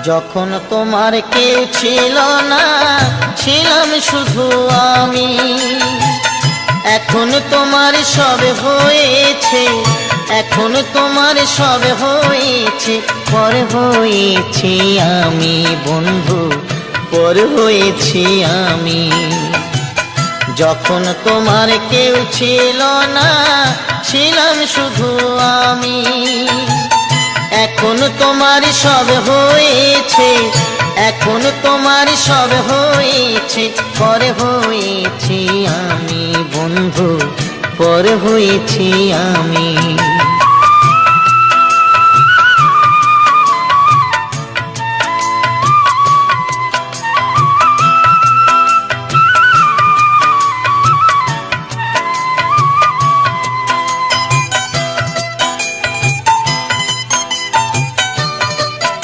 যখন তোমার কেউ ছিল না, ছিলাম শুধু আমি। এখন তোমার সব হয়েছে, এখন তোমার সব হয়েছে, পর হয়েছি আমি বন্ধু, পর হয়েছি আমি। যখন তোমার কেউ ছিল না, ছিলাম শুধু আমি। এখন তোমার সব হয়েছে, এখন তোমার সব হয়েছে, পর হয়েছি আমি বন্ধু, পর হয়েছি আমি।